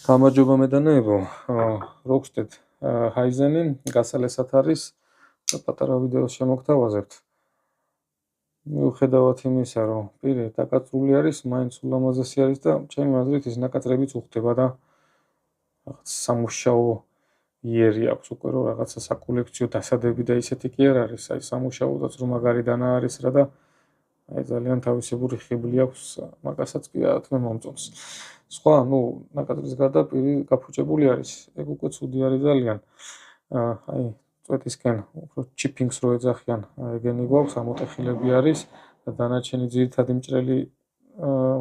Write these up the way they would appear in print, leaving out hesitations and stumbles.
გამარჯობა მედანეებო, Rockstead Haizen-ი გასალესად არის და პატარა ვიდეოს შემოგთავაზებთ. მიუხედავად იმისა, რომ პირი დაკაწრული არის, მაინც ულამაზესი არის და ჩემი აზრით ის ნაკაწრებიც უხდება და რაღაც სამუშაო იერი აქვს უკვე რომ რაღაცა საკოლექციო დასადები და ისეთი კი არ არის, აი სამუშაოდაც რომ მაგარი დანა არის რა და აი ძალიან თავისებური ხიბლი აქვს, მაგასაც კი რა თქმა მომწონს. სხვა, ნაკაწრის გარდა პირი გაფუჭებული არის, ეგ უკვე ცუდი არის ძალიან. აი, წვეტისკენ უფრო ჩიპინგს რო ეძახიან, ეგენი გვაქვს, ამოტეხილები არის და დანარჩენი ძირითადი მჭრელი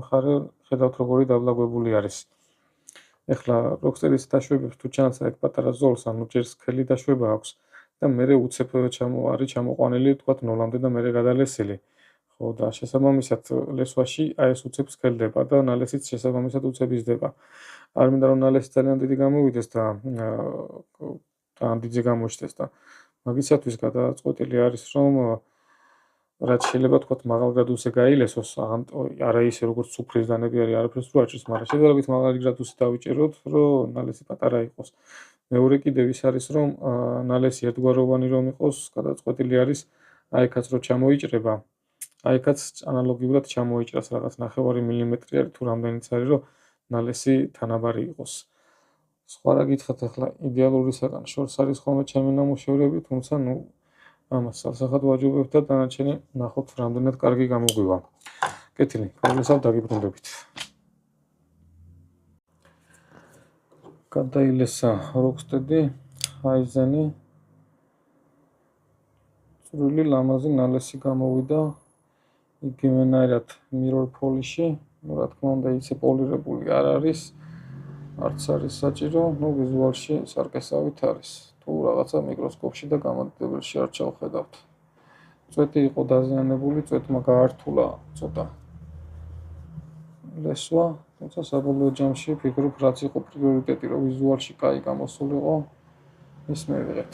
მხარე ხედავთ როგორი დაბლაგვებული არის. ეხლა Rockstead-ის დაშვებებს თუ ჩანს ეგ პატარა ზოლს, ანუ ჯერ სქელი დაშვება აქვს და მერე უცებ არის ჩამოყვანილი, თქვათ ნოლამდე და მერე გადალესილი. ხო და შესაბამისად ლესვაში აი ეს უცებ სქელდება და ნალესიც შესაბამისად უცებ იზრდება. არ მინდა რომ ნალესი ძალიან დიდი გამოვიდეს და დიდზე გამოჩნდეს და მაგისათვის გადაწყვეტილი არის რომ რაც შეიძლება თქვათ მაღალ გრადუსზე გაილესოს, არა ისე როგორც სუფრის დანები არის, არაფერს რო აჭრის, მაგრამ შედარებით მაღალი გრადუსი დავიჭეროთ, რომ ნალესი პატარა იყოს. მეორე კიდევ ის არის რომ ნალესი ერთგვაროვანი რომ იყოს, გადაწყვეტილი არის აიქაც რო ჩამოიჭრება. აიქაც ანალოგიურად ჩამოიჭრას რაღაც 9 მმ თუ რამდენიც არის რომ ნალესი თანაბარი იყოს. სხვა რა გითხრათ ახლა იდეალურისაგან შორს არის ხოლმე ჩემი ნამუშევრები, თუმცა ამას სასახად ვაჯობებ და დანარჩენი ნახოთ რამდენად კარგი გამოგვივა. კეთილი, პროგრესად დაგიბრუნდებით. გადაილესა Rockstead-ი, Haizen-ი. წვრილი ლამაზი ნალესი გამოვიდა. იგივენაირად mirror polish-ი, რა თქმა უნდა ისე პოლირებული არ არის. არც არის საჭირო, ვიზუალში სარკესავით არის. თუ რაღაცა მიკროსკოპში და გამომადგებელში არ ჩავხედავთ. წვეტი იყო დაზიანებული, წვეტმა გაართულა ცოტა ლესვა, თუმცა საბოლოო ჯამში ფიქრობ, რაც იყო პრიორიტეტი, რომ ვიზუალში კაი გამოსულიყო, ის მივიღეთ.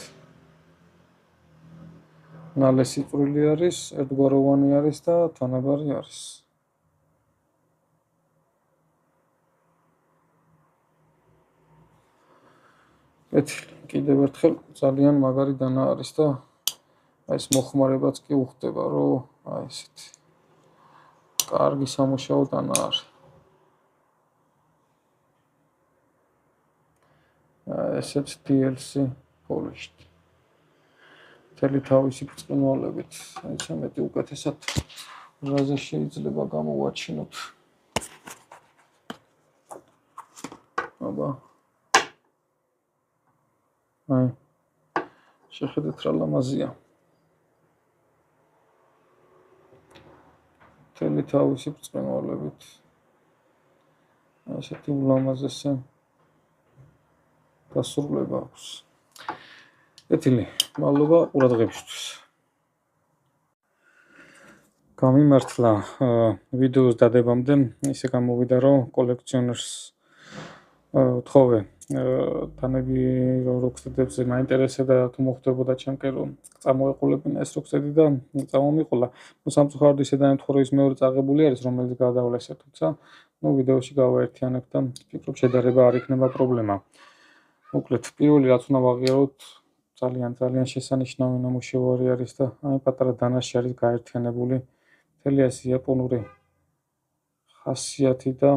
ნალესი წვრილი არის, ერთგვაროვანი არის და თანაბარი არის. კეთილი, კიდევ ერთხელ ძალიან მაგარი დანა არის და ეს მოხმარებაც კი უხდება, რომ აი ესეთი კარგი სამუშაო დანა არის. ესეც DLC polished. მთელი თავისი ბრწყინვალებით, აიცა მეტი უკეთესად რაზე შეიძლება გამოვაჩინოთ. აბა. აი. შეხედეთ რა ლამაზია. მთელი თავისი ბრწყინვალებით. ასეთი ულამაზესი დასრულება აქვს. კეთილი, მადლობა ყურადღებისთვის. გამიმართლა ვიდეოს დადებამდე, ისე გამოვიდა რომ კოლექციონერს თხოვე თანები Rockstead-ებზე მაინტერესებდა თუ მოხდებოდა ჩემკენ რომ წამოეყოლებინა ეს Rockstead-ი და წამომიყოლა. სამწუხაროდ ისე დაემთხვა რომ ის მეორე წაღებული არის, რომელიც გადავლესე, თუმცა ვიდეოში გავაერთიანებ და ვფიქრობ შედარება არ იქნება პრობლემა. მოკლედ, პირველი რაც უნდა ვაღიაროთ, ძალიან შესანიშნავი ნამუშევარი არის და აი პატარა დანაში არის გაერთიანებული მთელი ეს იაპონური ხასიათი და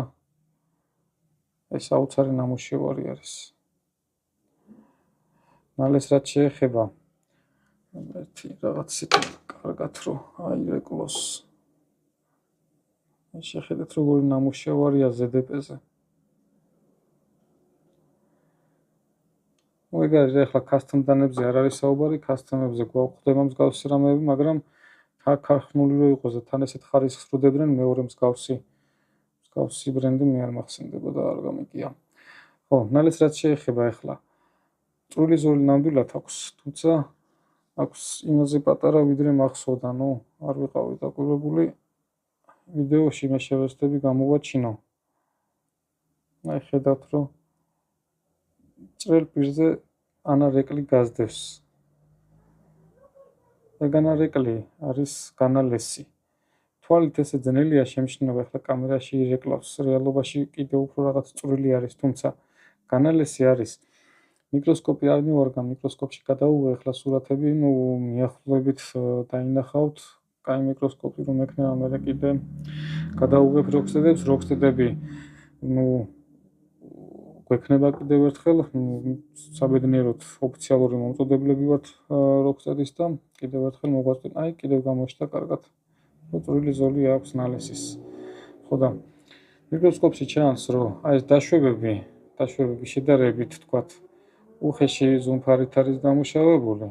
ეს აუცარი ნამუშევარი არის. ნალეს რაც შეეხება, ერთი რაღაცით კარგად რომ აირეკლოს. შეხედეთ როგორი ნამუშევარია ZDP-ზე. ეგ არის ახლა custom დანებზე არ არის საუბარი, custom-ებზე გვაქვს მსგავსი რამეები, მაგრამ ქარხნული რო იყოს და თან ესეთ ხარისხს რო დებდნენ, მეორე მსგავსი ბრენდი მე არ მახსენდებოდა, არ გამიგია. ხო, ნალეს რაც შეეხება ახლა წვრილი ზოლი ნამდვილად აქვს, თუმცა აქვს იმაზე პატარა ვიდრე მახსოვდა, არ ვიყავი დაკვირვებული. ვიდეოში მე შევეცდები გამოვაჩინო. აი ხედავთ რომ წვრილ პირზე ანარეკლი გაზდევს. ეგ ანარეკლი არის განალესი. თვალით ესე ძნელია შემჩნევა, ახლა კამერაში ირეკლავს, რეალობაში კიდევ უფრო რაღაც წვრილი არის, თუმცა განალესი არის მიკროსკოპი არ მივარგა, მიკროსკოპში გადავუღე ახლა სურათები, მიახლოებით დაინახავთ, კაი მიკროსკოპი რომ ექნება, მერე კიდე გადავუღებ როქსტედები, გვექნება კიდევ ერთხელ, საბედნიეროდ ოფიციალური მომწოდებლები ვართ როქსტედის და კიდევ ერთხელ მოგვაწყვეტ, აი კიდევ გამოჩნდა კარგად. წვრილი ზოლი აქვს ნალესის. ხო და მიკროსკოპში ჩანს, რომ აი ეს დაშვებები შედარებით თქვათ უხეში ზუმფარით არის დამუშავებული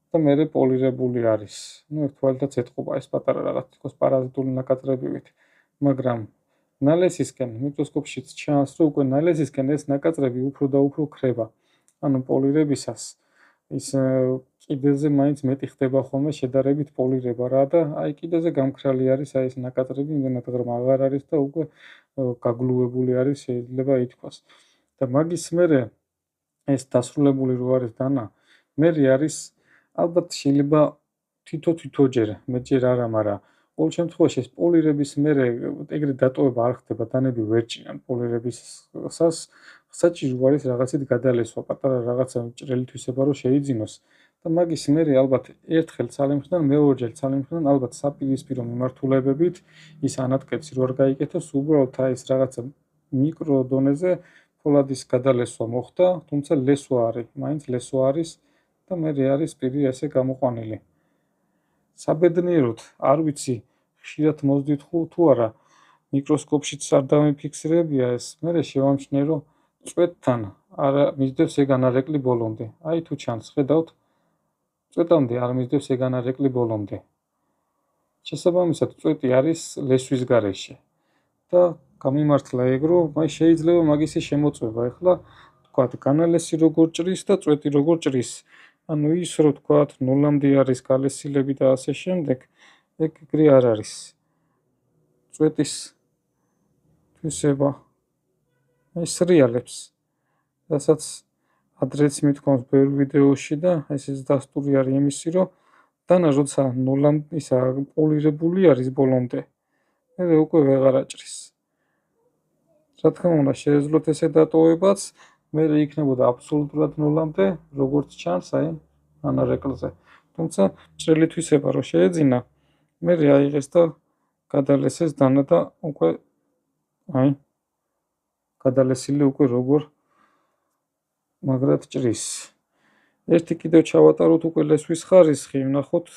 და მერე პოლირებული არის. ერთ თვალითაც ეთყობა ეს პატარა რაღაც თქოს პარაზიტული ნაკაწრებივით, მაგრამ ნალესისკენ მიკროსკოპშიც ჩანს, რომ უკვე ნალესისკენ ეს ნაკაწრები უფრო და უფრო ქრება. ანუ პოლირებისას ის კიდეზე მაინც მეტი ხდება ხოლმე შედარებით პოლირება რა და აი კიდეზე გამქრალი არის აი ეს ნაკაწრები, იმდენად ღრმა აღარ არის და უკვე გაგლუებული არის, შეიძლება ითქვას. და მაგის მერე ეს დასრულებული რო არის დანა, მერე არის ალბათ შეიძლება თითო-თითოჯერ, მეტჯერ არა, მაგრამ ყოველ შემთხვევაში ეს პოლირების მერე ეგრე დატოვება არ ხდება, დანები ვერ ჭინან პოლირებისას, საჭირო არის რაღაცით გადალესვა, პატარა რაღაცა ჭრელი თვისება რომ შეიძინოს და მაგის მერე ალბათ ერთხელ ცალიმხდან, მეორჯერ ცალიმხდან ალბათ საპირისპირო მიმართულებებით ის ანატკეცი რო არ გაიკეთოს, უბრალოდ აი ეს რაღაცა მიკრო დონეზე ფოლადის გადალესვა მოხდა, თუმცა ლესვა არის, მაინც ლესვა არის და მერე არის პირი ესე გამოყვანილი. საბედნიეროდ არ ვიცი, ხშირად მოძდით თუ არა, მიკროსკოპშიც არ დამიფიქსირებია ეს, მერე შევამჩნიე, რომ წვეთთან არა მისდევს ეგან არეკლი ბოლომდე. აი თუ ჩანს, ხედავთ, წვეთამდე არ მისდევს ეგან არეკლი ბოლომდე. შესაბამისად, წვეთი არის ლესვის გარეშე და გამიმართლა ეგ, რომ აი შეიძლება მაგისი შემოწმება. ეხლა თქვათ, განალესი როგორ ჭრის და წვეთი როგორ ჭრის. ანუ ის რომ თქვათ, ნულამდე არის გალესილები და ასე შემდეგ, ეგ ეგრე არ არის. წვეთის თვისება აი სრიალებს, რასაც ადრეც მithkoms ბევრ ვიდეოში და ეს დასტური არის იმისი, რომ დანა როცა ნულამდე ისა პოლირებული არის ბოლომდე, მე უკვე ვეღარ აჭრის. რა თქმა უნდა, შეეძლოთ ესე დატოვებაც, მე იქნებოდა აბსოლუტურად ნულამდე, როგორც ჩანს, აი ანარეკლზე. თუმცა ჭრელი თვისება რო შეეძინა, მე აიღეს და გადალესეს დანა და უკვე აი გადალესილი უკვე როგორ მაგრად ჭრის. ერთი კიდევ ჩავატაროთ უკვე ლესვის ხარისხი, ვნახოთ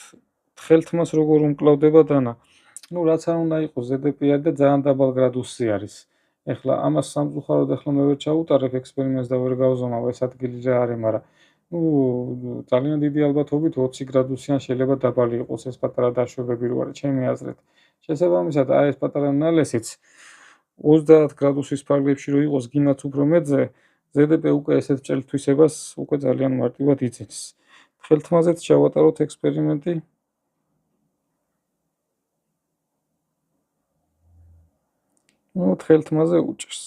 თხელთმას როგორ უმკლავდება დანა. რაც არ უნდა იყოს ZDPR და ძალიან დაბალ გრადუსზე არის. ეხლა ამას სამწუხაროდ ეხლა მე ვერ ჩავუტარებ ექსპერიმენტს და ვერ გავზომავ ეს ადგილი რა არის, მაგრამ ძალიან დიდი ალბათობით 20 გრადუსიან შეიძლება დაბალი იყოს ეს პატარა დაშვებები რო არის ჩემი აზრით. შესაბამისად, აი ეს პატარა ნალესიც 30 გრადუსის ფარგლებში რო იყოს გინაც უფრო მეტზე, ZDP უკვე ესეთ ჭრელ თვისებას უკვე ძალიან მარტივად იწინს. თხელთმაზეც ჩავატაროთ ექსპერიმენტი. თხელთმაზე უჭერს.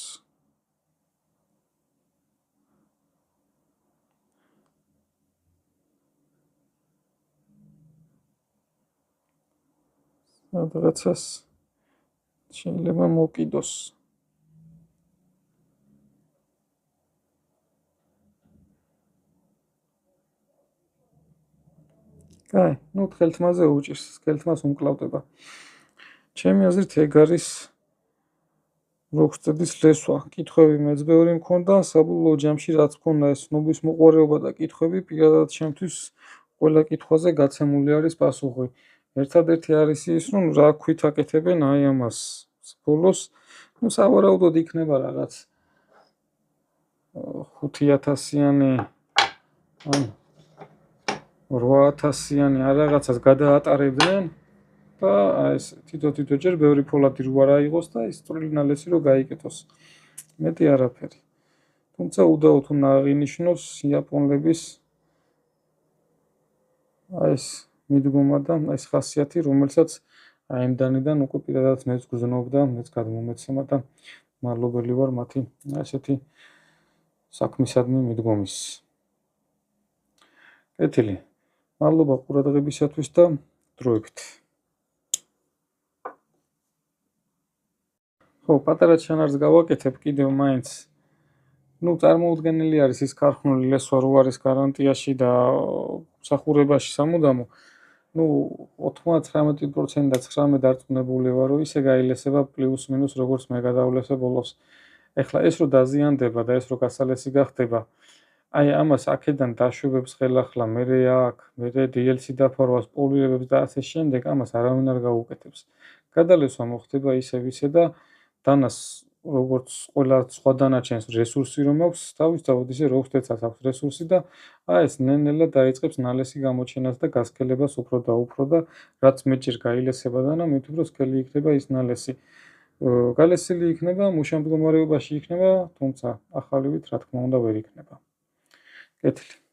რაღაცას შეიძლება მოკიდოს. კაი, თხელთმაზე უჭერს, თხელთმას უმკლავდება. ჩემი აზრით ეგ არის როქსტედის ლესვა. კითხვები მეც ბევრი მქონდა, საბოლოო ჯამში რაც მქონდა ეს ცნობის მოყვარეობა და კითხვები, პირადად ჩემთვის ყველა კითხვაზე გაცემული არის პასუხი. ერთადერთი არის ის, რომ რა ქვით აკეთებენ აი ამას. ბოლოს, სავარაუდოდ იქნება რაღაც 5000-იანი ან 8000-იანი არ რაღაცას გადაატარებდნენ და ეს თითო-თითოჯერ ბევრი ფოლადი რო არ აიღოს და ის წვრილი ნალესი რო გაიკეთოს. მეტი არაფერი. თუმცა უდაოდ უნდა აღინიშნოს იაპონელების აი ეს მიდგომა და ეს ხასიათი, რომელსაც აი ამ დანიდან უკვე პირადად მეც გზნობდა, მეც გადმომეცემა და მადლობელი ვარ მათი ესეთი საქმისადმი მიდგომის. კეთილი. მადლობა ყურადღებისათვის და დროებით. ხო, პატარა ჩანარს გავაკეთებ კიდევ მაინც. ნუ წარმოუდგენელი არის ის ქარხნული ლესვა რო არის გარანტიაში და მსახურებაში სამუდამო. ნუ 99% და 19 დარწმუნებული ვარ, რომ ისე გაილესება პლუს მინუს როგორც მე გადავლესე ბოლოს. ეხლა ეს რო დაზიანდება და ეს რო გასალესი გახდება, აი ამას აქედან დაშვებებს ხელახლა, მერე აქ, მერე DLC დაფარვას, პოლირებებს და ასე შემდეგ, ამას არავინ არ გაუკეთებს. გადალესვა მოხდება ისევ ისე და დანას როგორც ყველა სხვა დანარჩენს რესურსი რომ აქვს, თავისთავად ისე Rockstar-საც აქვს რესურსი და ეს ნელ-ნელა დაიწყებს ნალესი გამოჩენას და გასქელებას უფრო და უფრო და რაც მეჯერ გაილესება დანა, მით უფრო სქელი იქნება ის ნალესი. გალესილი იქნება, მუშა მდგომარეობაში იქნება, თუმცა ახალივით რა თქმა უნდა ვერ იქნება. კეთილი.